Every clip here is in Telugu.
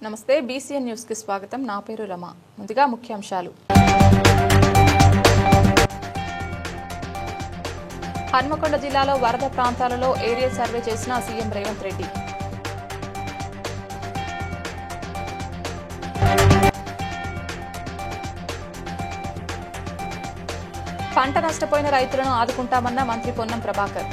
నమస్తే బీసీఎన్ న్యూస్ కి స్వాగతం. నా పేరు రమ. ముందుగా ముఖ్యాంశాలు. హన్మకొండ జిల్లాలో వరద ప్రాంతాలలో ఏరియల్ సర్వే చేసిన సీఎం రేవంత్ రెడ్డి. పంట నష్టపోయిన రైతులను ఆదుకుంటామన్న మంత్రి పొన్నం ప్రభాకర్.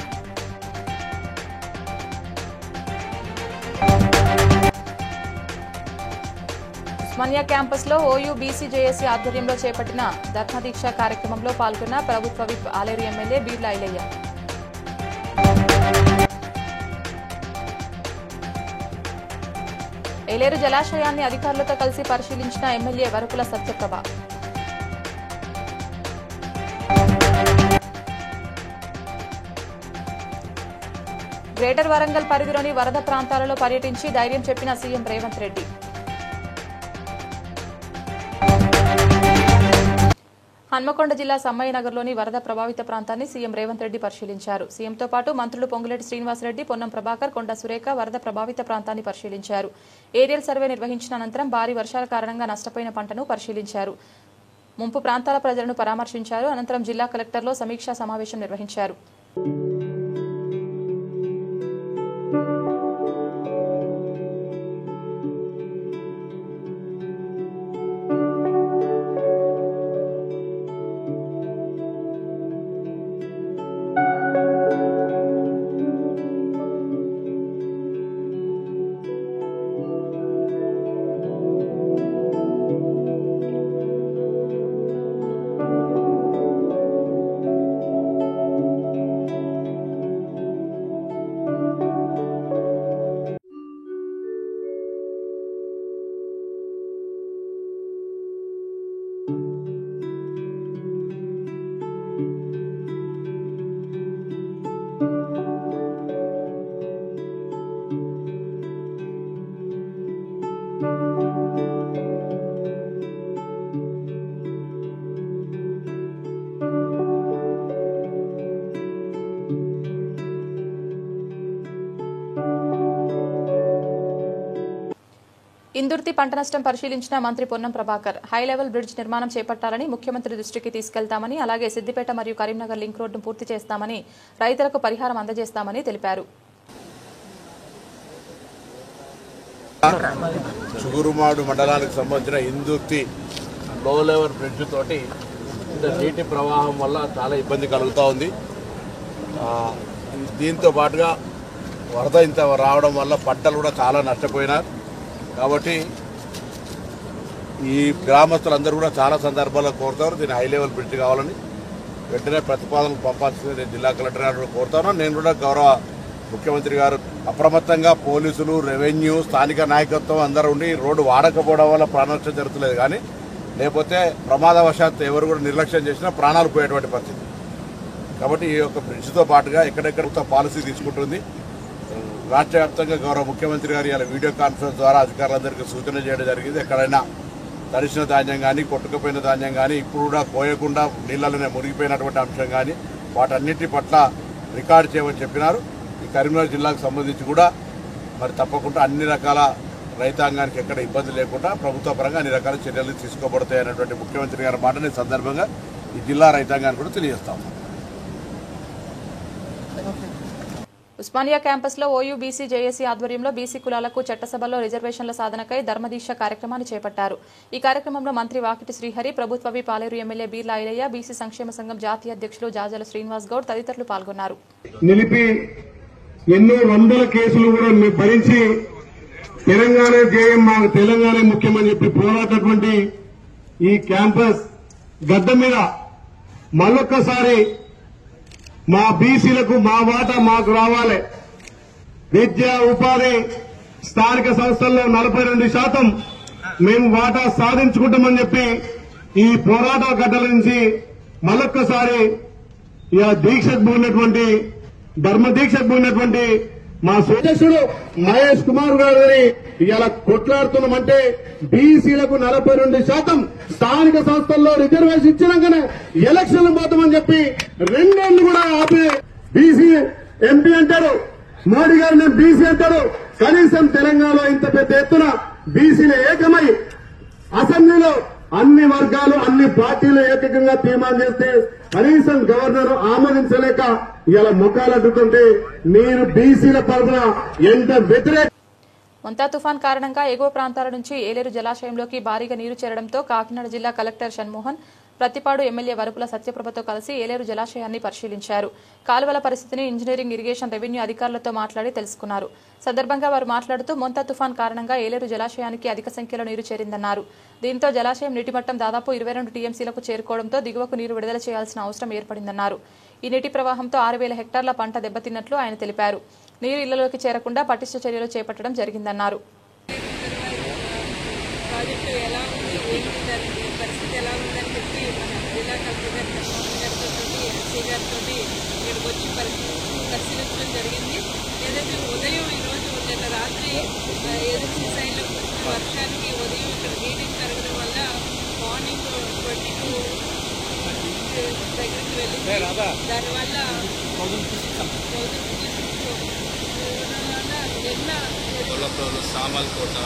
ఉస్మానియా క్యాంపస్ లో ఓయూ బీసీ జేఏసీ ఆధ్వర్యంలో చేపట్టిన ధర్మ దీక్ష కార్యక్రమంలో పాల్గొన్న ప్రభుత్వ విప్ ఆలేరు ఎమ్మెల్యే బీర్ల ఐలయ్య. ఏలేరు జలాశయాన్ని అధికారులతో కలిసి పరిశీలించిన ఎమ్మెల్యే వరపుల సత్యప్రభ. గ్రేటర్ వరంగల్ పరిధిలోని వరద ప్రాంతాలలో పర్యటించి ధైర్యం చెప్పిన సీఎం రేవంత్ రెడ్డి. హన్మకొండ జిల్లా సమ్మయ్యనగర్లోని వరద ప్రభావిత ప్రాంతాన్ని సీఎం రేవంత్ రెడ్డి పరిశీలించారు. సీఎంతో పాటు మంత్రులు పొంగులేటి శ్రీనివాసరెడ్డి, పొన్నం ప్రభాకర్, కొండ సురేఖ వరద ప్రభావిత ప్రాంతాన్ని పరిశీలించారు. ఏరియల్ సర్వే నిర్వహించిన అనంతరం భారీ వర్షాల కారణంగా నష్టపోయిన పంటను పరిశీలించారు. ముంపు ప్రాంతాల ప్రజలను పరామర్శించారు. అనంతరం జిల్లా కలెక్టర్లో సమీక్షా సమావేశం నిర్వహించారు. ఇందుర్తి పంట నష్టం పరిశీలించిన మంత్రి Ponnam Prabhakar high level bridge నిర్మాణం చేపట్టాలని ముఖ్యమంత్రి దృష్టికి తీసుకెళ్తామని, అలాగే సిద్దిపేట మరియు కరీంనగర్ లింక్ రోడ్డును పూర్తి చేస్తామని, రైతులకు పరిహారం అందజేస్తామని తెలిపారు. చుగురుమాడు మండలానికి సంబంధించిన ఇందుర్తి లో లెవెల్ బ్రిడ్జ్ తోటి నీటి ప్రవాహం వల్ల చాలా ఇబ్బంది కలుగుతూ ఉంది. దీంతో పాటుగా వరద ఇంత రావడం వల్ల పంటలు కూడా చాలా నష్టపోయినారు. కాబట్టి ఈ గ్రామస్తులందరూ కూడా చాలా సందర్భాల్లో కోరుతారు దీన్ని హై లెవెల్ బ్రిడ్జ్ కావాలని. వెంటనే ప్రతిపాదనలు పంపాల్సింది నేను జిల్లా కలెక్టర్ గారు కోరుతాను. నేను కూడా గౌరవ ముఖ్యమంత్రి గారు అప్రమత్తంగా పోలీసులు, రెవెన్యూ, స్థానిక నాయకత్వం అందరూ ఉండి రోడ్డు వాడకపోవడం వల్ల ప్రాణనష్టం జరుగుతలేదు. కానీ లేకపోతే ప్రమాదవశాత్తు ఎవరు కూడా నిర్లక్ష్యం చేసినా ప్రాణాలు పోయేటువంటి పరిస్థితి. కాబట్టి ఈ యొక్క బ్రిడ్జ్తో పాటుగా ఎక్కడెక్కడ పాలసీ తీసుకుంటుంది. రాష్ట్ర వ్యాప్తంగా గౌరవ ముఖ్యమంత్రి గారు ఇలా వీడియో కాన్ఫరెన్స్ ద్వారా అధికారులందరికీ సూచన చేయడం జరిగింది. ఎక్కడైనా తడిసిన ధాన్యం కానీ, కొట్టుకుపోయిన ధాన్యం కానీ, ఇప్పుడు కూడా కోయకుండా నీళ్ళలోనే మునిగిపోయినటువంటి అంశం కానీ వాటన్నిటి పట్ల రికార్డు చేయమని చెప్పినారు. ఈ కరీంనగర్ జిల్లాకు సంబంధించి కూడా మరి తప్పకుండా అన్ని రకాల రైతాంగానికి ఎక్కడ ఇబ్బంది లేకుండా ప్రభుత్వ పరంగా అన్ని రకాల చర్యలు తీసుకోబడతాయి అనేటువంటి ముఖ్యమంత్రి గారి మాటని సందర్భంగా ఈ జిల్లా రైతాంగాన్ని కూడా తెలియజేస్తాము. ఉస్మానియా క్యాంపస్ లో ఓయూ బీసీ జేఏసీ ఆధ్వర్యంలో బీసీ కులాలకు చట్టసభలో రిజర్వేషన్ల సాధనకై ధర్మదీక్ష కార్యక్రమాన్ని చేపట్టారు. ఈ కార్యక్రమంలో మంత్రి వాకిటి శ్రీహరి, ప్రభుత్వ whip Aleru MLA Beerla Ailayya, BC సంక్షేమ సంఘం జాతీయ అధ్యక్షులు జాజల శ్రీనివాస్ గౌడ్ తదితరులు పాల్గొన్నారు. నిలిపి ఎన్నో వందల కేసులు కూడా భరించి తెలంగాణ జేఎం మాకు తెలంగాణ ముఖ్యమని చెప్పి పోరాటటువంటి ఈ క్యాంపస్ గడ్డ మీద మళ్ళొక్కసారి మా బీసీలకు మా వాటా మాకు రావాలి. విద్య, ఉపాధి, స్థానిక సంస్థల్లో 42% మేము వాటా సాధించుకుంటామని చెప్పి ఈ పోరాట గడ్డల నుంచి మళ్ళొక్కసారి దీక్షకు పోయినటువంటి ధర్మ దీక్షకు పోయినటువంటి మా అధ్యక్షుడు మహేష్ కుమార్ గారిని ఇలా కొట్లాడుతున్నామంటే బీసీలకు 42% స్థానిక సంస్థల్లో రిజర్వేషన్ ఇచ్చినాకనే ఎలక్షన్లు పోతామని చెప్పి రెండేళ్లు కూడా ఆపి బీసీ ఎంపీ అంటారు, మోడీ గారు నేను బీసీ అంటారు. కనీసం తెలంగాణలో ఇంత పెద్ద ఎత్తున బీసీలు ఏకమై అసెంబ్లీలో అన్ని వర్గాలు అన్ని పార్టీలు ఏకంగా తీర్మానం చేస్తే కనీసం గవర్నర్ ఆమోదించలేక ఇలా ముఖాలడ్డుతుంటే మీరు బీసీల తరఫున ఎంత వ్యతిరేక. మొంతా తుఫాన్ కారణంగా ఎగువ ప్రాంతాల నుంచి ఏలేరు జలాశయంలోకి భారీగా నీరు చేరడంతో కాకినాడ జిల్లా కలెక్టర్ షణ్మోహన్ ప్రతిపాడు ఎమ్మెల్యే వరపుల సత్యప్రభతో కలిసి ఏలేరు జలాశయాన్ని పరిశీలించారు. కాలువల పరిస్థితిని ఇంజనీరింగ్, ఇరిగేషన్, రెవెన్యూ అధికారులతో మాట్లాడి తెలుసుకున్నారు. సందర్భంగా వారు మాట్లాడుతూ మొంతా తుఫాన్ కారణంగా ఏలేరు జలాశయానికి అధిక సంఖ్యలో నీరు చేరిందన్నారు. దీంతో జలాశయం నీటిమట్టం దాదాపు 22 టీఎంసీలకు చేరుకోవడంతో దిగువకు నీరు విడుదల చేయాల్సిన అవసరం ఏర్పడిందన్నారు. ఈ నీటి ప్రవాహంతో 6,000 హెక్టార్ల పంట దెబ్బతిన్నట్లు ఆయన తెలిపారు. నీరు ఇళ్లలోకి చేరకుండా పటిష్ట చర్యలు చేపట్టడం జరిగిందన్నారు. ప్రాజెక్టు ఎలా ఉంది, ఏంటి పరిస్థితి ఎలా ఉందని చెప్పి మన జిల్లా కలెక్టర్ గారితో ఎస్సీ గారితో ఇక్కడికి వచ్చి పరిశీలించడం జరిగింది. ఏదైతే ఉదయం ఈరోజు నిన్న రాత్రి ఏజెన్సీ సైడ్లో వచ్చిన వర్షానికి ఉదయం ఇక్కడ హీటింగ్ పెరగడం వల్ల మార్నింగ్ 22 దగ్గరికి వెళ్ళింది. దానివల్ల నిన్న సామల్కోట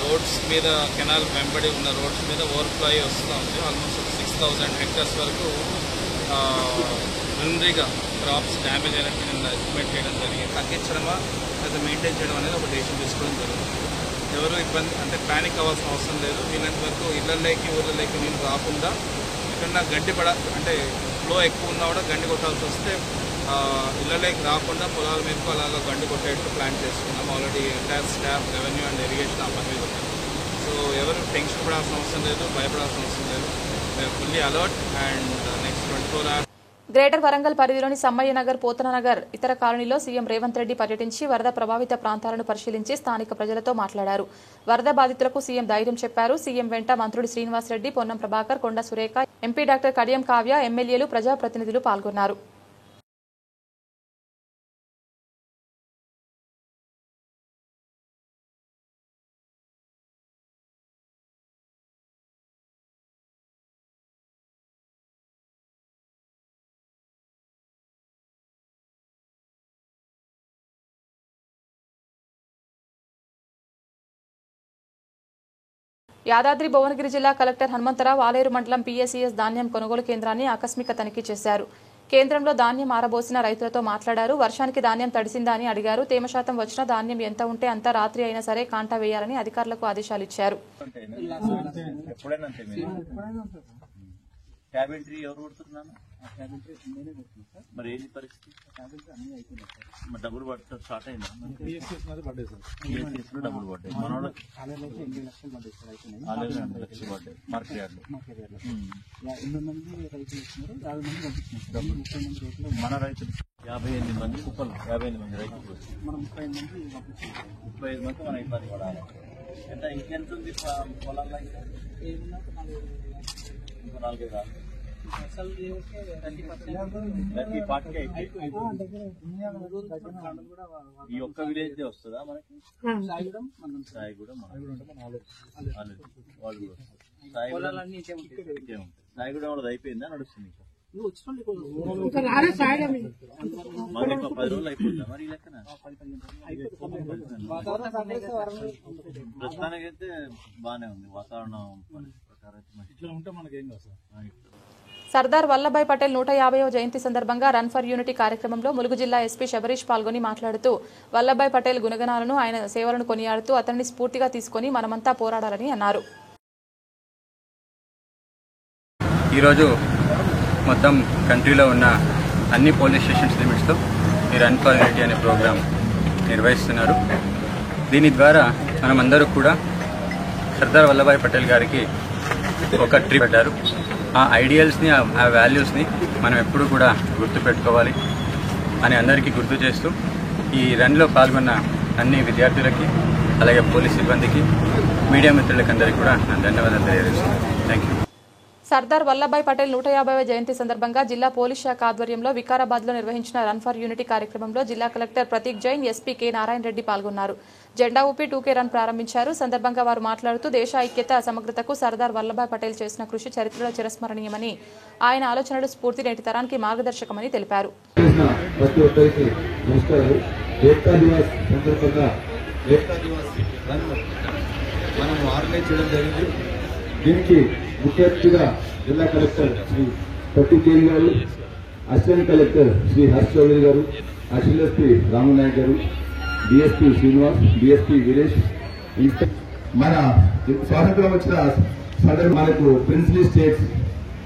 రోడ్స్ మీద కెనాల్ వెంబడి ఉన్న రోడ్స్ మీద ఓవర్ఫ్లో అయ్యి వస్తూ ఉంది. ఆల్మోస్ట్ 6,000 హెక్టార్స్ వరకు వినరీగా క్రాప్స్ డ్యామేజ్ అయినట్టు నిన్న ఎస్టిమేట్ చేయడం జరిగింది. తగ్గించడమా లేదా మెయింటైన్ చేయడం అనేది ఒక డెసిషన్ తీసుకోవడం జరుగుతుంది. ఎవరు ఇబ్బంది అంటే ప్యానిక్ అవ్వాల్సిన అవసరం లేదు. వీళ్ళంత వరకు ఇళ్లలోకి ఊళ్ళలోకి నీళ్ళు రాకుండా ఎక్కడన్నా గడ్డి అంటే ఫ్లో ఎక్కువ ఉన్నా కూడా గండి కొట్టాల్సి వస్తే ఇళ్లలోకి రాకుండా పొలాల మీదకు అలాగా గండి కొట్టేట్టు ప్లాన్ చేసుకున్నాం. Already entire staff, revenue and irrigation ఆ పని మీద ఉన్నారు. సో ఎవరు టెన్షన్ పడాల్సిన అవసరం లేదు, భయపడాల్సిన అవసరం లేదు. We're fully alert and next 24 hours. Greater Warangal పరిధిలోని సమ్మయ్య నగర్, పోతన నగర్ ఇతర కాలనీలో సీఎం రేవంత్ రెడ్డి పర్యటించి వరద ప్రభావిత ప్రాంతాలను పరిశీలించి స్థానిక ప్రజలతో మాట్లాడారు. వరద బాధితులకు సీఎం ధైర్యం చెప్పారు. సీఎం వెంట మంత్రులు శ్రీనివాస్ రెడ్డి, పొన్నం ప్రభాకర్, కొండ సురేఖ, ఎంపీ డాక్టర్ కడియం కావ్య, ఎమ్మెల్యేలు, ప్రజాప్రతినిధులు పాల్గొన్నారు. యాదాద్రి భువనగిరి జిల్లా కలెక్టర్ హనుమంతరావు ఆలేరు మండలం పీఎస్ఈఎస్ ధాన్యం కొనుగోలు కేంద్రాన్ని ఆకస్మిక తనిఖీ చేశారు. కేంద్రంలో ధాన్యం ఆరబోసిన రైతులతో మాట్లాడారు. వర్షానికి ధాన్యం తడిసిందా అని అడిగారు. తేమ శాతం వచ్చిన ధాన్యం ఎంత ఉంటే అంత రాత్రి అయినా సరే కాంటా వేయాలని అధికారులకు ఆదేశాలు ఇచ్చారు. మరి ఏంటి పరిస్థితి? డబ్బులు పడతారు స్టార్ట్ అయిందా? డబ్బులు పడ్డాయి. మన 2 లక్షలు పడ్డాయి మార్కెట్ యార్డ్లో. 8 మంది రైతులు ఇస్తున్నారు, 50 మంది పంపిస్తున్నారు. 30 మంది మన రైతులు 58 మంది కుప్పలు, 58 మంది రైతులు మనం 35 మంది పంపిస్తున్నాం. 35 మంది మనం ఇబ్బంది పడాలి. ఎంత ఇంకెంత ఉంది పొలాల్లో? ఏమున్నా 4 కాదు. ఈ ఒక్క విలేజ్ వస్తుందా మనకి? సాయిగూడెం వాళ్ళది అయిపోయిందా? నడుస్తుంది ఇంకా మరి 10 రోజులు అయిపోతుందా మరి ఈ లెక్కన? ప్రస్తుతానికైతే బాగానే ఉంది వాతావరణం ప్రకారం. ఉంటే మనకేం కాదు సార్. సర్దార్ వల్లభాయ్ పటేల్ 150వ జయంతి సందర్భంగా రన్ ఫర్ యూనిటీ కార్యక్రమంలో ములుగు జిల్లా ఎస్పీ శబరీష్ పాల్గొని మాట్లాడుతూ వల్లభాయ్ పటేల్ గుణగణాలను, ఆయన సేవలను కొనియాడుతూ అతన్ని స్ఫూర్తిగా తీసుకుని మనమంతా పోరాడాలని అన్నారు. ఈరోజు మొత్తం కంట్రీలో ఉన్న అన్ని పోలీస్ స్టేషన్స్ లిమిట్స్తో ఈ రన్ ఫర్ యూనిటీ అనే ప్రోగ్రాం నిర్వహిస్తున్నారు. దీని ద్వారా మనమందరూ కూడా సర్దార్ వల్లభాయ్ పటేల్ గారికి ఒక ట్రిప్ పెట్టారు. ఆ ఐడియల్స్ని, ఆ వాల్యూస్ని మనం ఎప్పుడు కూడా గుర్తుపెట్టుకోవాలి అని అందరికీ గుర్తు చేస్తూ ఈ రన్లో పాల్గొన్న అన్ని విద్యార్థులకి, అలాగే పోలీస్ సిబ్బందికి, మీడియా మిత్రులకి అందరికీ కూడా నా ధన్యవాదాలు తెలియజేస్తున్నాను. Thank you. సర్దార్ వల్లభాయ్ పటేల్ 150వ జయంతి సందర్భంగా జిల్లా పోలీస్ శాఖ ఆధ్వర్యంలో వికారాబాద్లో నిర్వహించిన రన్ ఫర్ యూనిటీ కార్యక్రమంలో జిల్లా collector Prateek Jain, SP K Narayana Reddy పాల్గొన్నారు. జెండా ఊపి 2K రన్ ప్రారంభించారు. సందర్భంగా వారు మాట్లాడుతూ దేశ ఐక్యత, సమగ్రతకు సర్దార్ వల్లభాయ్ పటేల్ చేసిన కృషి చరిత్రలో చిరస్మరణీయమని, ఆయన ఆలోచనలు స్ఫూర్తి నేటి తరానికి మార్గదర్శకమని తెలిపారు. మనం ఆర్గనైజ్ చేయడం జరిగింది. దీనికి ముఖ్య అతిథిగా జిల్లా కలెక్టర్ శ్రీ పట్టి తేలి గారు, అసిస్టెంట్ కలెక్టర్ శ్రీ హర్ష చౌదరి గారు, అడిషనల్ ఎస్పీ రామనాయక్ గారు, డిఎస్పీ శ్రీనివాస్, డిఎస్పీ వీరేష్, మన స్వాతంత్రం వచ్చిన సందర్భం మనకు ప్రిన్సిలీ స్టేట్స్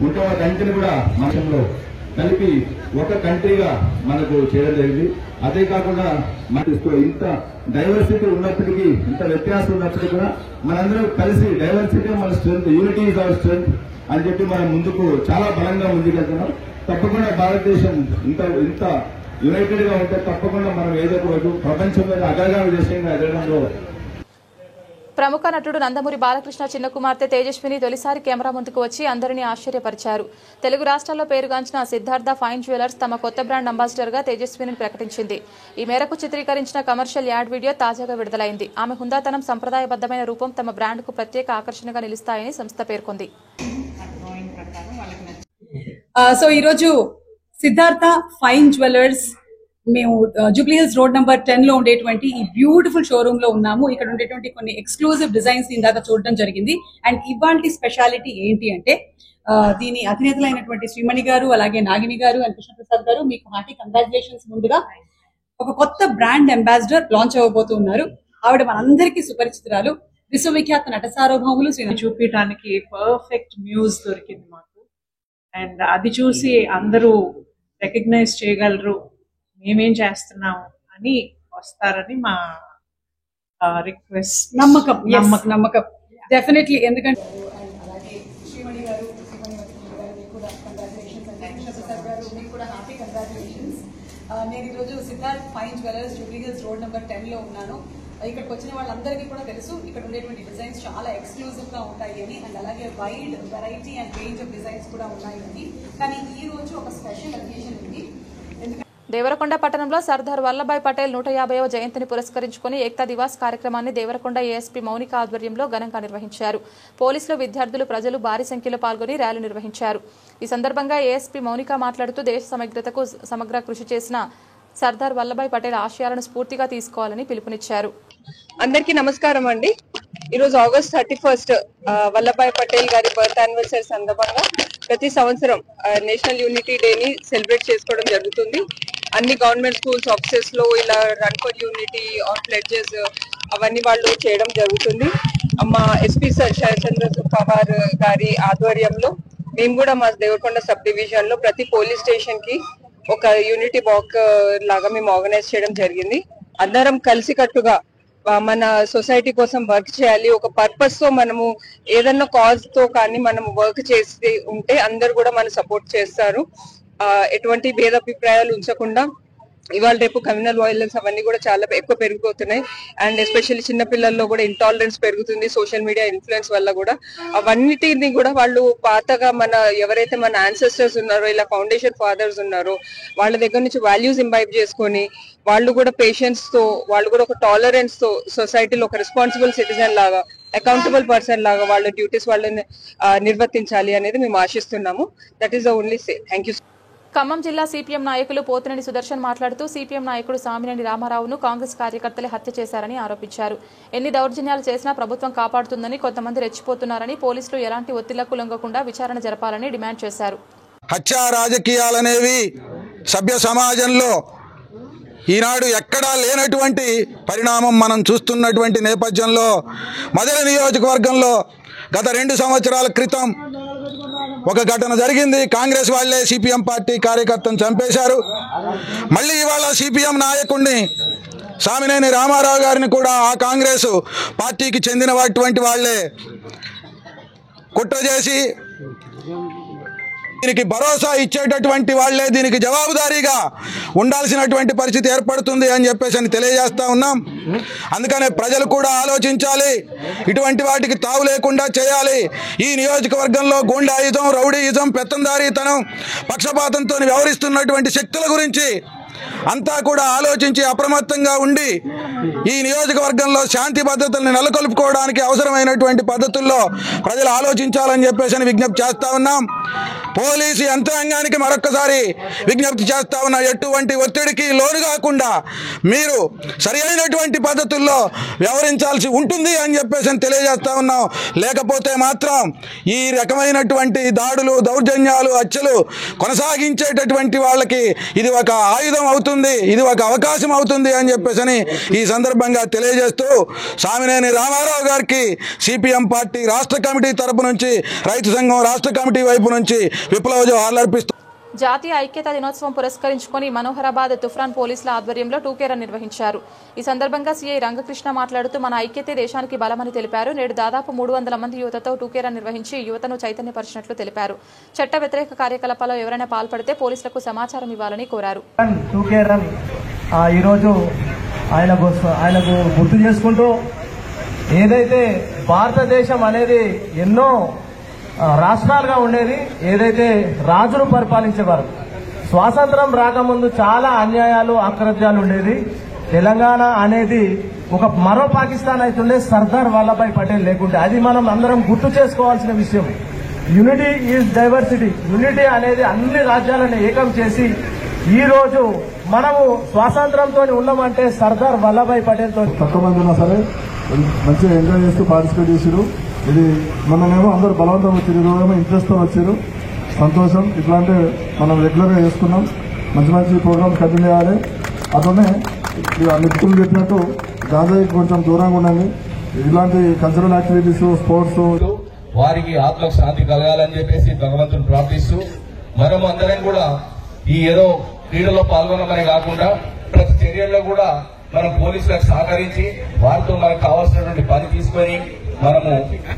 ఉంటే వాటన్నింటిని కూడా మనలో కలిపి ఒక కంట్రీగా మనకు చేయడం జరిగింది. అదే కాకుండా మనకు ఇంత డైవర్సిటీ ఉన్నప్పటికీ, ఇంత వ్యత్యాసం ఉన్నప్పటికీ కూడా మనందరం కలిసి డైవర్సిటీ మన strength, unity is our strength అని చెప్పి మనం ముందుకు చాలా బలంగా ముందుకెళ్తున్నాం. తప్పకుండా భారతదేశం ఇంత యునైటెడ్ గా ఉంటే తప్పకుండా మనం ఏదో ఒక రోజు ప్రపంచం మీద అగ్రగామి దేశంగా ఎదగడంలో. ప్రముఖ నటుడు నందమూరి బాలకృష్ణ చిన్న కుమార్తె తేజస్విని తొలిసారి కెమెరా ముందుకు వచ్చి అందరినీ ఆశ్చర్యపరిచారు. తెలుగు రాష్ట్రాల్లో పేరుగాంచిన సిద్ధార్థ ఫైన్ జ్యువెలర్స్ తమ కొత్త బ్రాండ్ అంబాసిడర్ గా తేజస్విని ప్రకటించింది. ఈ మేరకు చిత్రీకరించిన కమర్షియల్ యాడ్ వీడియో తాజాగా విడుదలైంది. ఆమె హుందాతనం, సంప్రదాయబద్దమైన రూపం తమ బ్రాండ్ కు ప్రత్యేక ఆకర్షణగా నిలుస్తాయని సంస్థ పేర్కొంది. సో ఈరోజు సిద్ధార్థ ఫైన్ జ్యువెలర్స్ మేము జూబ్లీ హిల్స్ రోడ్ నెంబర్ 10 లో ఉండేటువంటి ఈ బ్యూటిఫుల్ షోరూమ్ లో ఉన్నాము. ఇక్కడ ఉండేటువంటి కొన్ని ఎక్స్క్లూజివ్ డిజైన్స్ ఇందాక చూడడం జరిగింది. అండ్ ఇవాల్టి స్పెషాలిటీ ఏంటి అంటే దీని అధినేతలైనటువంటి శ్రీమణి గారు, అలాగే నాగిని గారు అండ్ కృష్ణప్రసాద్ గారు మీకు హార్టీ కంగ్రాచులేషన్స్. ముందుగా ఒక కొత్త బ్రాండ్ అంబాసిడర్ లాంచ్ అవ్వబోతున్నారు. ఆవిడ మనందరికీ సుపరిచితురాలు, విశ్వవిఖ్యాత నట సార్వభౌములు. చూపించడానికి పర్ఫెక్ట్ మ్యూజ్ దొరికింది మాకు. అండ్ అది చూసి అందరూ రికగ్నైజ్ చేయగలరు మేమేం చేస్తున్నాము అని వస్తారని మా రిక్వెస్ట్. నమ్మకం డెఫినెట్లీ. ఎందుకంటే అలాగే శ్రీమణి గారు, మీకు కూడా కంగ్రాచులేషన్స్ అండి. కృష్ణప్రసాద్ గారు మీకు కూడా హ్యాపీ కంగ్రాచులేషన్స్. నేను ఈరోజు Siddharth fine jewellers Jubilee hills road number 10 లో ఉన్నాను. ఇక్కడికి వచ్చిన వాళ్ళందరికీ కూడా తెలుసు ఇక్కడ ఉండేటువంటి డిజైన్స్ చాలా ఎక్స్క్లూజివ్ గా ఉంటాయి అని, అండ్ అలాగే wide variety and range of designs కూడా ఉన్నాయి అని. కానీ ఈ రోజు ఒక స్పెషల్ అకేషన్ ఉంది. దేవరకొండ పట్టణంలో సర్దార్ వల్లభాయ్ పటేల్ 150వ జయంతిని పురస్కరించుకుని ఏక్తా దివాస్ కార్యక్రమాన్ని దేవరకొండ ఏఎస్పీ మౌనిక ఆధ్వర్యంలో ఘనంగా నిర్వహించారు. పోలీసులు, విద్యార్థులు, ప్రజలు భారీ సంఖ్యలో పాల్గొని ర్యాలీ నిర్వహించారు. ఈ సందర్భంగా ఏఎస్పీ మౌనిక మాట్లాడుతూ దేశ సమగ్రతకు సమగ్ర కృషి చేసిన సర్దార్ వల్లభాయ్ పటేల్ ఆశయాలను స్ఫూర్తిగా తీసుకోవాలని పిలుపునిచ్చారు. అందరికీ నమస్కారం అండి. ఈరోజు ఆగస్ట్ 31 వల్లభాయ్ పటేల్ గారి బర్త్ యానివర్సరీ సందర్భంగా ప్రతి సంవత్సరం నేషనల్ యూనిటీ డేని సెలబ్రేట్ చేసుకోవడం జరుగుతుంది. అన్ని గవర్నమెంట్ స్కూల్స్, ఆఫీసెస్ లో ఇలా run for unity or pledges అవన్నీ వాళ్ళు చేయడం జరుగుతుంది. మా ఎస్పీ శరత్చంద్ర పవార్ గారి ఆధ్వర్యంలో మేము కూడా మా దేవరకొండ సబ్ డివిజన్ లో ప్రతి పోలీస్ స్టేషన్ కి ఒక యూనిటీ వాక్ లాగా మేము ఆర్గనైజ్ చేయడం జరిగింది. అందరం కలిసికట్టుగా మన సొసైటీ కోసం వర్క్ చేయాలి. ఒక పర్పస్ తో మనము ఏదన్నా కాజ్ తో కానీ మనం వర్క్ చేసి ఉంటే అందరు కూడా మన సపోర్ట్ చేస్తారు. ఎటువంటి భేదాభిప్రాయాలు ఉంచకుండా ఇవాళ రేపు కమ్యూనల్ వైలెన్స్ అవన్నీ కూడా చాలా ఎక్కువ పెరిగిపోతున్నాయి. అండ్ ఎస్పెషల్లీ చిన్నపిల్లల్లో కూడా ఇంటాలరెన్స్ పెరుగుతుంది సోషల్ మీడియా ఇన్ఫ్లుయెన్స్ వల్ల కూడా. అవన్నిటిని కూడా వాళ్ళు పాతగా మన ఎవరైతే మన యాన్సెస్టర్స్ ఉన్నారో, ఇలా ఫౌండేషన్ ఫాదర్స్ ఉన్నారో వాళ్ళ దగ్గర నుంచి వాల్యూస్ ఇంబైబ్ చేసుకొని వాళ్ళు కూడా పేషెన్స్ తో, వాళ్ళు కూడా ఒక టాలరెన్స్ తో సొసైటీలో ఒక రెస్పాన్సిబుల్ సిటిజన్ లాగా, అకౌంటబుల్ పర్సన్ లాగా వాళ్ళ డ్యూటీస్ వాళ్ళని నిర్వర్తించాలి అనేది మేము ఆశిస్తున్నాము. That is the only say. Thank you. Khammam జిల్లా సిపిఎం నాయకులు పోతినేని సుదర్శన్ మాట్లాడుతూ సిపిఎం నాయకుడు సామినేని రామారావును కాంగ్రెస్ కార్యకర్తలే హత్య చేశారని ఆరోపించారు. ఎన్ని దౌర్జన్యాలు చేసినా ప్రభుత్వం కాపాడుతుందని కొంతమంది రెచ్చిపోతున్నారని, పోలీసులు ఎలాంటి ఒత్తిళ్లకు లొంగకుండా విచారణ జరపాలని డిమాండ్ చేశారు. హత్యా రాజకీయాలనేవి సభ్య సమాజంలో ఈనాడు ఎక్కడా లేనటువంటి పరిణామం మనం చూస్తున్నటువంటి నేపథ్యంలో మదన నియోజకవర్గంలో గత 2 సంవత్సరాల క్రితం ఒక ఘటన జరిగింది. కాంగ్రెస్ వాళ్లే సిపిఎం పార్టీ కార్యకర్తను చంపేశారు. మళ్ళీ ఇవాళ సిపిఎం నాయకుడిని సామినేని రామారావు గారిని కూడా ఆ కాంగ్రెస్ పార్టీకి చెందినటువంటి వాళ్లే కుట్ర చేసి దీనికి భరోసా ఇచ్చేటటువంటి వాళ్లే దీనికి జవాబుదారీగా ఉండాల్సినటువంటి పరిస్థితి ఏర్పడుతుంది అని చెప్పేసి తెలియజేస్తా ఉన్నాం. అందుకనే ప్రజలు కూడా ఆలోచించాలి, ఇటువంటి వాటికి తావు లేకుండా చేయాలి. ఈ నియోజకవర్గంలో గూండాయిజం, రౌడీయిజం, పెత్తందారీతనం, పక్షపాతంతో వ్యవహరిస్తున్నటువంటి శక్తుల గురించి అంతా కూడా ఆలోచించి అప్రమత్తంగా ఉండి ఈ నియోజకవర్గంలో శాంతి భద్రతలను నెలకొల్పుకోవడానికి అవసరమైనటువంటి పద్ధతుల్లో ప్రజలు ఆలోచించాలని చెప్పేసి విజ్ఞప్తి చేస్తా ఉన్నాం. పోలీసు యంత్రాంగానికి మరొక్కసారి విజ్ఞప్తి చేస్తా ఉన్నా, ఎటువంటి ఒత్తిడికి లోను కాకుండా మీరు సరి అయినటువంటి పద్ధతుల్లో వ్యవహరించాల్సి ఉంటుంది అని చెప్పేసి తెలియజేస్తా ఉన్నాం. లేకపోతే మాత్రం ఈ రకమైనటువంటి దాడులు, దౌర్జన్యాలు, హత్యలు కొనసాగించేటటువంటి వాళ్ళకి ఇది ఒక ఆయుధం అవుతుంది, ఇది ఒక అవకాశం అవుతుంది అని చెప్పేసి ఈ సందర్భంగా తెలియజేస్తూ సామినేని రామారావు గారికి సిపిఎం పార్టీ రాష్ట్ర కమిటీ తరపు నుంచి, రైతు సంఘం రాష్ట్ర కమిటీ వైపు నుంచి విప్లవ జోహార్లు అర్పిస్తూ జాతీయ ఐక్యతా దినోత్సవం పురస్కరించుకొని మనోహరాబాద్ తుఫ్రాన్ పోలీసుల ఆధ్వర్యంలో టూకే రన్ నిర్వహించారు. ఈ సందర్భంగా సీఐ రంగకృష్ణ మాట్లాడుతూ మన ఐక్యతే దేశానికి బలమని తెలిపారు. నేడు దాదాపు 300 మంది యువతతో టూకే రన్ నిర్వహించి యువతను చైతన్యపరిచినట్లు తెలిపారు. చట్ట వ్యతిరేక కార్యకలాపాల్లో ఎవరైనా పాల్పడితే పోలీసులకు సమాచారం ఇవ్వాలని కోరారు. టూకే రన్ ఈరోజు ఆయనకు గుర్తు చేసుకుంటూ ఏదైతే భారతదేశం అనేది ఎన్నో రాష్ట్రాలుగా ఉండేది, ఏదైతే రాజులు పరిపాలించేవారు, స్వాతంత్రం రాకముందు చాలా అన్యాయాలు, అక్రత్యాలు ఉండేది. తెలంగాణ అనేది ఒక మరో పాకిస్తాన్ అవుతుండే సర్దార్ వల్లభాయ్ పటేల్ లేకుంటే. అది మనం అందరం గుర్తు చేసుకోవాల్సిన విషయం. Unity is diversity. యూనిటీ అనేది అన్ని రాజ్యాలను ఏకం చేసి ఈ రోజు మనము స్వాతంత్రంతో ఉన్నామంటే సర్దార్ వల్లభాయ్ పటేల్ తో. తక్కువ మంది ఉన్నా సరే మంచిగా ఎంజాయ్ చేస్తూ పార్టిసిపేట్ చేసారు. ఇది మొన్ననేమో అందరూ బలవంతం వచ్చారు, ఈరోజేమో ఇంట్రెస్ట్తో వచ్చారు. సంతోషం. ఇట్లాంటి మనం రెగ్యులర్గా చేసుకున్నాం. మంచి మంచి ప్రోగ్రామ్స్ కంటిన్యూ చేయాలి. అట్లనే మిత్రులు చెప్పినట్టు గాంజాయికి కొంచెం దూరంగా ఉండండి. ఇలాంటి కల్చరల్ యాక్టివిటీస్, స్పోర్ట్స్ వారికి ఆత్మకు శాంతి కలగాలని చెప్పేసి భగవంతుని ప్రార్థిస్తూ మనం అందరం కూడా ఈ ఏదో క్రీడలో పాల్గొనమని కాకుండా ప్రతి చర్యల్లో కూడా మనం పోలీసులకు సహకరించి వారితో మనకు కావాల్సినటువంటి పని తీసుకొని మనము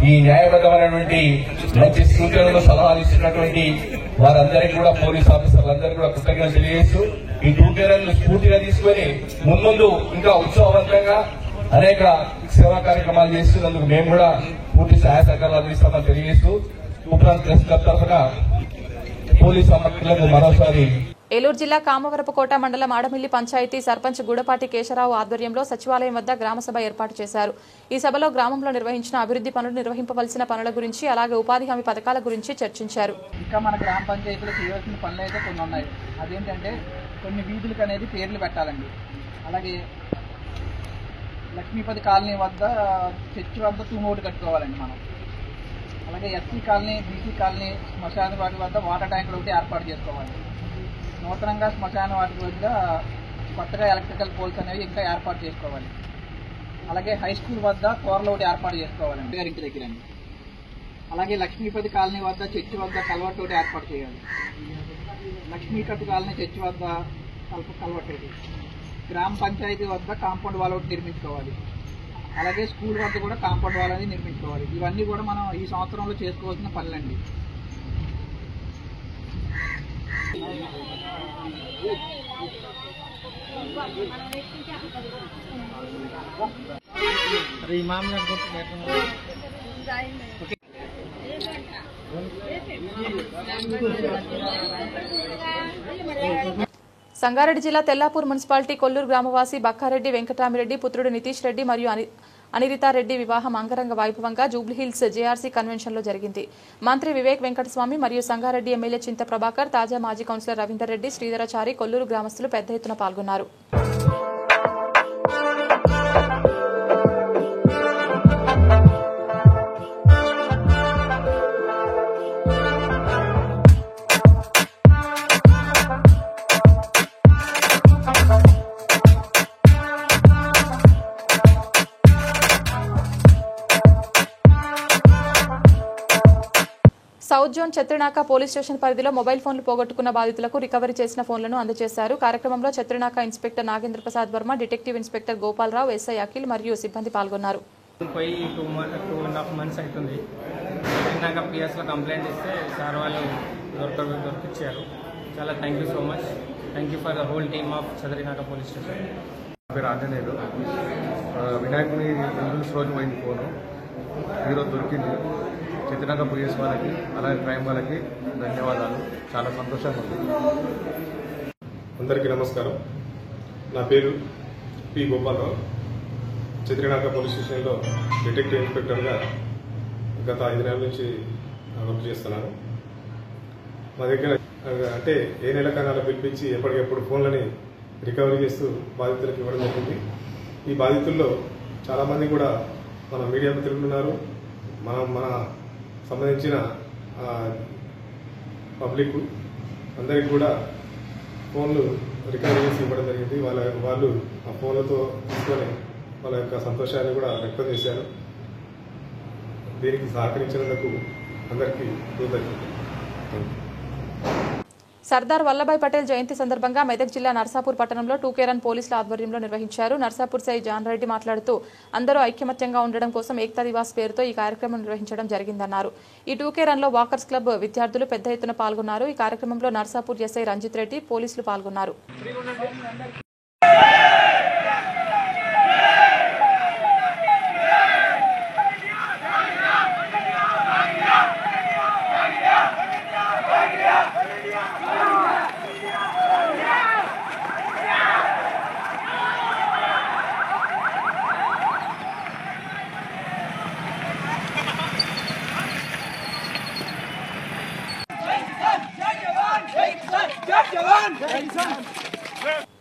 ఈ న్యాయబద్ధమైనటువంటి మంచి సూచనలు, సలహాలు ఇస్తున్నటువంటి వారందరికీ కూడా పోలీస్ ఆఫీసర్లందరికీ కూడా కృతజ్ఞతలు తెలియజేస్తూ ఈ టూకేరన్ను స్ఫూర్తిగా తీసుకొని మున్ముందు ఇంకా ఉత్సవవంతంగా అనేక సేవా కార్యక్రమాలు చేస్తున్నందుకు మేము కూడా పూర్తి సహాయ సహకారాలు అందిస్తామని తెలియజేస్తూ తూప్రాన్ ప్రెస్ క్లబ్ తరఫున పోలీసు అమర్లకు మరోసారి. ఏలూరు జిల్లా కామవరపుకోట మండలం ఆడమిల్లి పంచాయతీ సర్పంచ్ గూడపాటి కేశరావు ఆధ్వర్యంలో సచివాలయం వద్ద గ్రామసభ ఏర్పాటు చేశారు. ఈ సభలో గ్రామంలో నిర్వహించిన అభివృద్ధి పనులు, నిర్వహింపవలసిన పనుల గురించి, అలాగే ఉపాధి హామీ పథకాల గురించి చర్చించారు. ఇంకా మన గ్రామ పంచాయతీలో చేయవలసిన పనులు అయితే కొన్ని ఉన్నాయి. అదేంటంటే కొన్ని వీధులకు అనేది పేర్లు పెట్టాలండి. అలాగే లక్ష్మీపతి కాలనీ వద్ద చర్చి వద్ద తూమోటు కట్టుకోవాలండి మనం. అలాగే ఎస్సీ కాలనీ, బీసీ కాలనీ, శ్మశాన వాటి వద్ద వాటర్ ట్యాంకులు ఒకటి ఏర్పాటు చేసుకోవాలి. నూతనంగా శ్మశాన వాటి వద్ద కొత్తగా ఎలక్ట్రికల్ పోల్స్ అనేవి ఇంకా ఏర్పాటు చేసుకోవాలి. అలాగే హై స్కూల్ వద్ద కూరలు ఒకటి ఏర్పాటు చేసుకోవాలండి ఇంటి దగ్గర. అలాగే లక్ష్మీపతి కాలనీ వద్ద చర్చి వద్ద కల్వర్ట్ ఒకటి ఏర్పాటు చేయాలి. లక్ష్మీకట్టు కాలనీ చర్చి వద్ద కల్వర్ట్ ఒకటి. గ్రామ పంచాయతీ వద్ద కాంపౌండ్ వాల్ ఒకటి నిర్మించుకోవాలి. అలాగే స్కూల్ వద్ద కూడా కాంపౌండ్ వాల్ అనేది నిర్మించుకోవాలి. ఇవన్నీ కూడా మనం ఈ సంవత్సరంలో చేసుకోవాల్సిన పనులండి. సంగారెడ్డి జిల్లా తెల్లాపూర్ మున్సిపాలిటీ కొల్లూరు గ్రామవాసి బక్కారెడ్డి వెంకటరామిరెడ్డి పుత్రుడు నితీష్ రెడ్డి మరియు అనిరితారెడ్డి వివాహం అంగరంగ వైభవంగా జూబ్లీహిల్స్ జేఆర్సీ కన్వెన్షన్ లో జరిగింది. మంత్రి వివేక్ వెంకటస్వామి మరియు సంగారెడ్డి ఎమ్మెల్యే చింత ప్రభాకర్, తాజా మాజీ కౌన్సిలర్ రవీందర్ రెడ్డి, శ్రీధరాచారి, కొల్లూరు గ్రామస్తులు పెద్ద ఎత్తున పాల్గొన్నారు. South zone Chatrinaka police station పరిధిలో మొబైల్ ఫోన్లు పోగొట్టుకున్న బాధితులకు రికవరీ చేసిన ఫోన్లను అందజేశారు. కార్యక్రమంలో Chatrinaka inspector Nagendra Prasad Varma, detective inspector Gopalarao, SI Akhil మరియు సిబ్బంది పాల్గొన్నారు. 2.5 months అవుతుంది. చత్రినాక పిఎస్లో కంప్లైంట్ ఇస్తే సార్ వాళ్ళు దొరికిచ్చారు. చాలా thank you so much. Thank you for the whole team of Chatrinaka police station. నా పేరు ఆంజనేయుడు. వినాయకుని టెంపుల్స్ రోజు పోయింది ఫోను, ఈరోజు దొరికింది. చత్రినాక పోలీస్ వాళ్ళకి అలాగే క్రైమ్ వాళ్ళకి ధన్యవాదాలు. చాలా సంతోషంగా ఉంది. అందరికీ నమస్కారం. నా పేరు పి గోపాలరావు. చత్రినాక పోలీస్ స్టేషన్లో డిటెక్టివ్ ఇన్స్పెక్టర్గా గత 5 నెలల నుంచి వర్క్ చేస్తున్నాను. మా దగ్గర అంటే ఏ నెల కన్నా పిలిపించి ఎప్పటికెప్పుడు ఫోన్లని రికవరీ చేస్తూ బాధితులకు ఇవ్వడం జరిగింది. ఈ బాధితుల్లో చాలామంది కూడా మన మీడియా మిత్రులు ఉన్నారు. మన సంబంధించిన పబ్లిక్ అందరికి కూడా ఫోన్లు రికవరీ చేసి ఇవ్వడం జరిగింది. వాళ్ళు ఆ ఫోన్లతో తీసుకొని వాళ్ళ యొక్క సంతోషాన్ని కూడా వ్యక్తం చేశారు. దీనికి సహకరించినందుకు అందరికీ కృతజ్ఞతలు. సర్దార్ వల్లభాయ్ పటేల్ జయంతి సందర్భంగా మెదక్ జిల్లా నర్సాపూర్ పట్టణంలో టూకే రన్ పోలీసుల ఆధ్వర్యంలో నిర్వహించారు. నర్సాపూర్ సై జాన్ రెడ్డి మాట్లాడుతూ అందరూ ఐక్యమత్యంగా ఉండడం కోసం ఏక్తా దివాస్ పేరుతో ఈ కార్యక్రమం నిర్వహించడం జరిగిందన్నారు. ఈ టూకే రన్ లో వాకర్స్ క్లబ్ విద్యార్థులు పెద్ద ఎత్తున పాల్గొన్నారు. ఈ కార్యక్రమంలో నర్సాపూర్ ఎస్ఐ రంజిత్ రెడ్డి పోలీసులు పాల్గొన్నారు.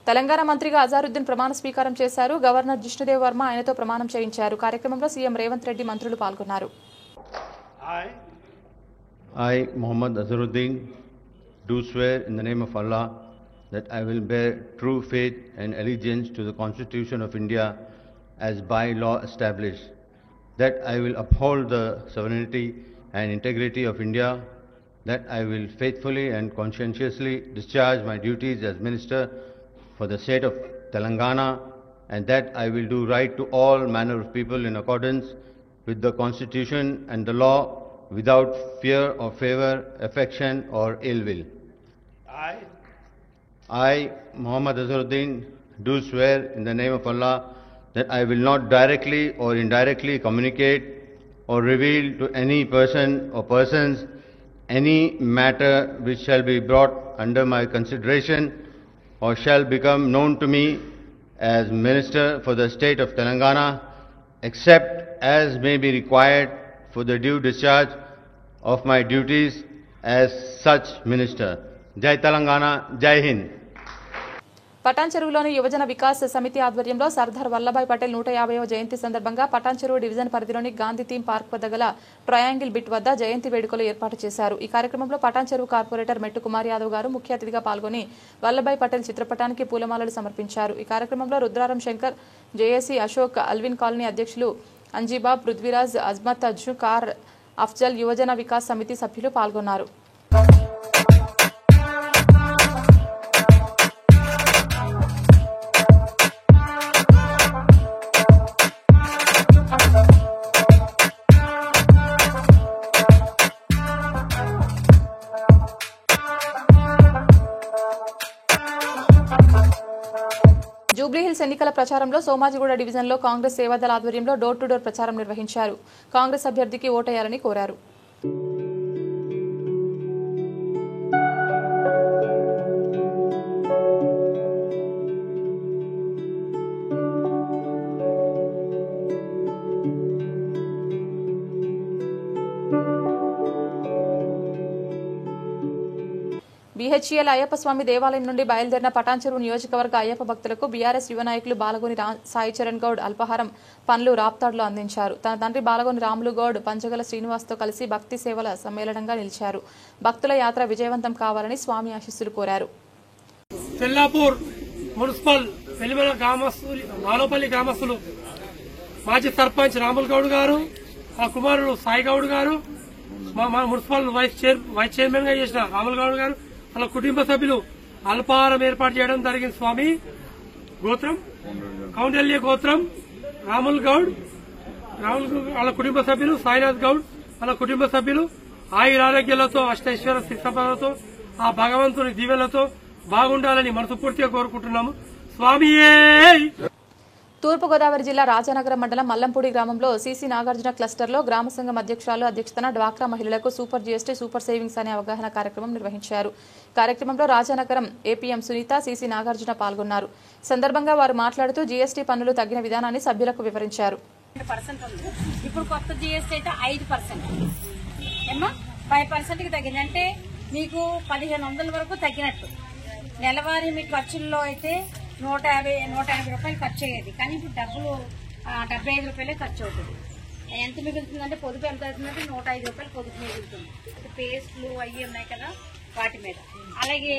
తెలంగాణ మంత్రిగా అజారుద్దీన్ ప్రమాణ స్వీకారం చేశారు. గవర్నర్ జిష్ణుదేవ్ వర్మ ఆయనతో ప్రమాణం చేయించారు. కార్యక్రమంలో సీఎం రేవంత్ రెడ్డి మంత్రులు పాల్గొన్నారు. I, Muhammad Azharuddin, do swear in the name of Allah that I will bear true faith and allegiance to the Constitution of India as by law established, that I will uphold the sovereignty and integrity of India, that I will faithfully and conscientiously discharge my duties as Minister for the state of Telangana, and that I will do right to all manner of people in accordance with the Constitution and the law, without fear or favor, affection or ill will. I, Muhammad Azharuddin, do swear in the name of Allah that I will not directly or indirectly communicate or reveal to any person or persons any matter which shall be brought under my consideration or shall become known to me as Minister for the state of Telangana, except as may be required for the due discharge of my duties as such Minister. Jai Telangana, Jai Hind. Patan చెరువులోని యువజన వికాస్ సమితి ఆధ్వర్యంలో సర్దార్ వల్లభాయ్ పటేల్ 150వ జయంతి సందర్భంగా పటాన్ చెరువు డివిజన్ పరిధిలోని గాంధీ థీమ్ పార్క్ వద్ద గల ట్రయాంగిల్ బిట్ వద్ద జయంతి వేడుకలు ఏర్పాటు చేశారు. ఈ కార్యక్రమంలో పటాన్ చెరువు కార్పొరేటర్ మెట్టు కుమార్ యాదవ్ గారు ముఖ్య అతిథిగా పాల్గొని వల్లభాయ్ పటేల్ చిత్రపటానికి పూలమాలలు సమర్పించారు. ఈ కార్యక్రమంలో Rudraram Shankar, JAC Ashok, Alvin colony అధ్యక్షులు అంజీబా, పృథ్వీరాజ్, అజ్మత్ అజ్జు, కార్ అఫ్జల్, యువజన వికాస్ సమితి సభ్యులు పాల్గొన్నారు. జూబ్లీహిల్స్ ఎన్నికల ప్రచారంలో సోమాజిగూడ డివిజన్లో కాంగ్రెస్ సేవాదళ ఆధ్వర్యంలో డోర్ టు డోర్ ప్రచారం నిర్వహించారు. కాంగ్రెస్ అభ్యర్థికి ఓటేయాలని కోరారు. బీహెచ్ఈఎల్ అయ్యప్ప స్వామి దేవాలయం నుండి బయలుదేరిన పటాన్ చెరువు నియోజకవర్గ అయ్యప్ప భక్తులకు బీఆర్ఎస్ యువ నాయకులు బాలగోని సాయి చరణ్ గౌడ్ అల్పాహారం, పండ్లు, రాప్తాడులో అందించారు. తన తండ్రి బాలగోని రాములు గౌడ్ పంచగల శ్రీనివాస్తో కలిసి భక్తి సేవల సమ్మేళనంగా నిలిచారు. భక్తుల యాత్ర విజయవంతం కావాలని స్వామి ఆశీస్సులు కోరారు. తెల్లాపూర్ మున్సిపల్ వెలిమల గ్రామస్తులు, మాలోపల్లి గ్రామస్తులు మాజీ సర్పంచ్ రాములు గౌడ్ గారు, ఆ కుమారుడు సాయి గౌడ్ గారు, మా మున్సిపల్ వైస్ చైర్మన్ గా చేసిన రాములు గౌడ్ గారు, వాళ్ళ కుటుంబ సభ్యులు అల్పాహారం ఏర్పాటు చేయడం జరిగింది. స్వామి గోత్రం కౌండల్య గోత్రం రాముల్ గౌడ్, వాళ్ళ కుటుంబ సభ్యులు సాయినాథ్ గౌడ్, వాళ్ళ కుటుంబ సభ్యులు ఆయురారోగ్యాలతో, అష్టైశ్వర్య శిక్షలతో, ఆ భగవంతుని దీవెలతో బాగుండాలని మనస్ఫూర్తిగా కోరుకుంటున్నాము. స్వామియే. తూర్పుగోదావరి జిల్లా రాజానగరం మండలం మల్లంపూడి గ్రామంలో సీసీ నాగార్జున క్లస్టర్లో గ్రామ సంఘం అధ్యక్షురాలు అధ్యక్షతన డ్వాక్రా మహిళలకు సూపర్ జీఎస్టీ సూపర్ సేవింగ్స్ అనే అవగాహన కార్యక్రమం నిర్వహించారు. కార్యక్రమంలో రాజానగరం ఏపీఎం సునీత, సీసీ నాగార్జున పాల్గొన్నారు. సందర్భంగా వారు మాట్లాడుతూ జీఎస్టీ పన్నులు తగ్గిన విధానాన్ని సభ్యులకు వివరించారు. ఇప్పుడు కొత్త జీఎస్టీ అయితే 5%, 5% కి తగ్గింది. అంటే మీకు 1500 వరకు తగ్గినట్టు. నెలవారీ మీ ఖర్చుల్లో అయితే 150 రూపాయలు ఖర్చు అయ్యేది, కానీ ఇప్పుడు డబ్బులు 75 రూపాయలే ఖర్చు అవుతుంది. ఎంత మిగులుతుందంటే పొదుపు ఎంత అవుతుందంటే 105 రూపాయలు పొదుపు మిగులుతుంది. పేస్ట్లు అవి ఉన్నాయి కదా వాటి మీద. అలాగే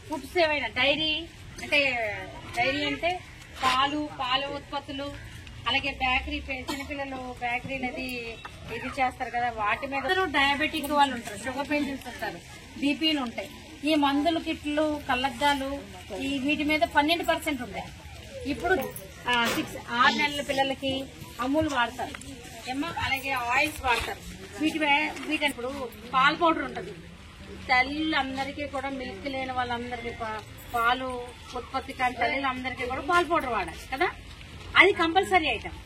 ఫుడ్స్ ఏమైనా డైరీ అంటే పాల ఉత్పత్తులు, అలాగే బేకరీ, చిన్నపిల్లలు బేకరీలు ఇది చేస్తారు కదా వాటి మీద. డయాబెటిక్ వాళ్ళు ఉంటారు, షుగర్ పేషెంట్స్ ఉంటారు, బీపీలు ఉంటాయి. ఈ మందులు కిట్లు, కళ్ళద్దాలు వీటి మీద 12% ఉంటాయి. ఇప్పుడు 6 నెలల పిల్లలకి అమూల్ వాడతారు ఏమో, అలాగే ఆయిల్స్ వాడతారు. వీటి ఇప్పుడు పాల పౌడర్ ఉంటుంది. తల్లులందరికీ కూడా మిల్క్ లేని వాళ్ళందరికీ పాలు ఉత్పత్తి కాని తల్లులందరికీ కూడా పాల పౌడర్ వాడాలి కదా. అది కంపల్సరీ ఐటమ్.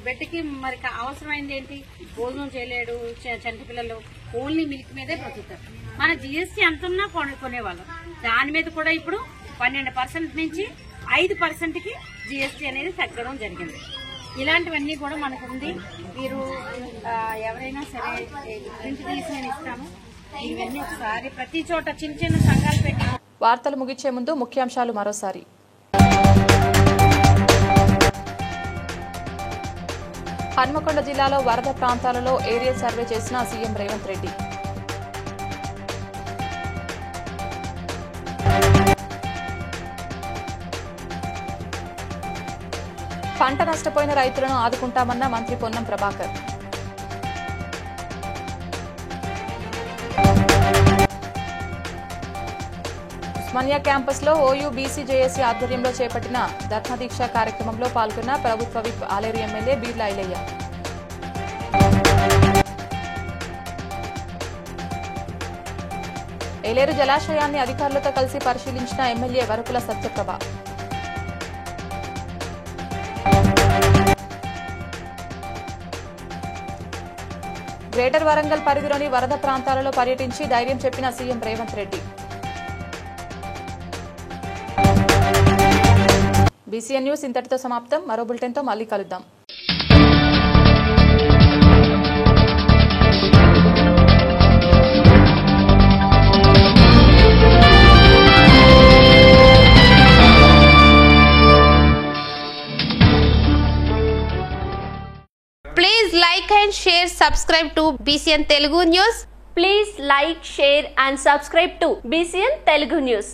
బిడ్డకి మరి అవసరమైంది ఏంటి, భోజనం చేయలేడు చంటి పిల్లలు, ఓన్లీ మిల్క్ మీదే బ్రతుకుతారు. మన జిఎస్టీ అంతున్నా కొనేవాళ్ళం, దాని మీద కూడా ఇప్పుడు 12% నుంచి 5%కి జిఎస్టీ అనేది తగ్గడం జరిగింది. ఇలాంటివన్నీ కూడా మనకు ఉంది. మీరు ఎవరైనా సరే ప్రింట్ తీసి నేను ఇస్తాను. ఇవన్నీ ఒకసారి ప్రతి చోట చిన్న చిన్న సంఘాలు పెట్టి. వార్తలు ముగించే ముందు ముఖ్యాంశాలు మరోసారి. హన్మకొండ జిల్లాలో వరద ప్రాంతాలలో ఏరియల్ సర్వే చేసిన సీఎం రేవంత్ రెడ్డి. పంట నష్టపోయిన రైతులను ఆదుకుంటామన్న మంత్రి పొన్నం ప్రభాకర్. ఉస్మానియా క్యాంపస్ లో ఓయూ బీసీ జేఏసీ ఆధ్వర్యంలో చేపట్టిన ధర్నా దీక్ష కార్యక్రమంలో పాల్గొన్న ప్రభుత్వ విప్ ఆలేరు ఎమ్మెల్యే బీర్ల ఐలయ్య. ఏలేరు జలాశయాన్ని అధికారులతో కలిసి పరిశీలించిన ఎమ్మెల్యే వరకుల సత్యప్రభ. గ్రేటర్ వరంగల్ పరిధిలోని వరద ప్రాంతాలలో పర్యటించి ధైర్యం చెప్పిన CM Revanth Reddy. BCN news ఇంతటితో సమాప్తం. మరో బులెటిన్తో మళ్ళీ కలుద్దాం. Please like and share, subscribe to BCN Telugu News. Please like, share and subscribe to BCN Telugu News.